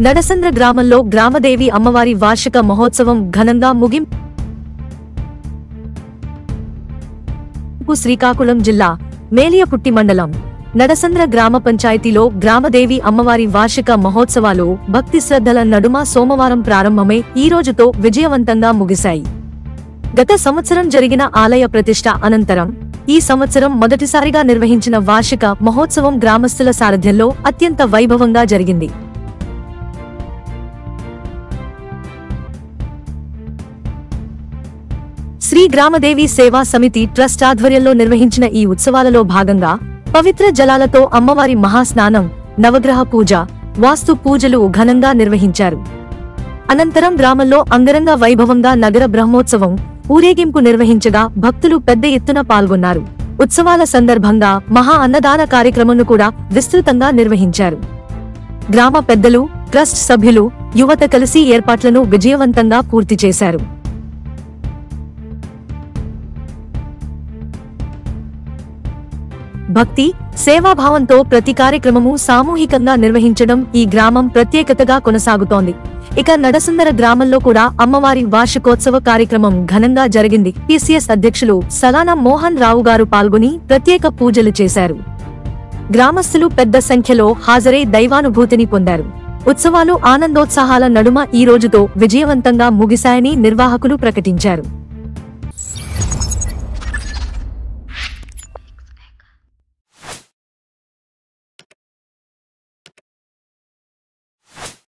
నడసంద్ర గ్రామంలో గ్రామదేవి అమ్మవారి వార్షిక మహోత్సవం ఘనంగా ముగింపు. శ్రీకాకుళం జిల్లా మేలియపుట్టి మండలం నడసంద్ర గ్రామ పంచాయతీలో గ్రామదేవి అమ్మవారి వార్షిక మహోత్సవాలు భక్తి శ్రద్ధల నడుమ సోమవారం ప్రారంభమై ఈ రోజుతో విజయవంతంగా ముగిశాయి. గత సంవత్సరం జరిగిన ఆలయ ప్రతిష్ఠ అనంతరం ఈ సంవత్సరం మొదటిసారిగా నిర్వహించిన వార్షిక మహోత్సవం గ్రామస్తుల సారథ్యంలో అత్యంత వైభవంగా జరిగింది. శ్రీ గ్రామదేవి సేవా సమితి ట్రస్ట్ ఆధ్వర్యంలో నిర్వహించిన ఈ ఉత్సవాలలో భాగంగా పవిత్ర జలాలతో అమ్మవారి మహాస్నానం, నవగ్రహ పూజ, వాస్తు పూజలు ఘనంగా నిర్వహించారు. అనంతరం గ్రామంలో అంగరంగ వైభవంగా నగర బ్రహ్మోత్సవం, ఊరేగింపు నిర్వహించగా భక్తులు పెద్ద ఎత్తున పాల్గొన్నారు. ఉత్సవాల సందర్భంగా మహా అన్నదాన కార్యక్రమంను కూడా విస్తృతంగా నిర్వహించారు. గ్రామ పెద్దలు, ట్రస్ట్ సభ్యులు, యువత కలిసి ఏర్పాట్లను విజయవంతంగా పూర్తి చేశారు. భక్తి, సేవాభావంతో ప్రతి కార్యక్రమము సామూహికంగా నిర్వహించడం ఈ గ్రామం ప్రత్యేకతగా కొనసాగుతోంది. ఇక నడసందర గ్రామంలో కూడా అమ్మవారి వార్షికోత్సవ కార్యక్రమం ఘనంగా జరిగింది. పిసిఎస్ అధ్యక్షులు సలానా మోహన్ రావు గారు పాల్గొని ప్రత్యేక పూజలు చేశారు. గ్రామస్తులు పెద్ద సంఖ్యలో హాజరై దైవానుభూతిని పొందారు. ఉత్సవాలు ఆనందోత్సాహాల నడుమ ఈ రోజుతో విజయవంతంగా ముగిశాయని నిర్వాహకులు ప్రకటించారు.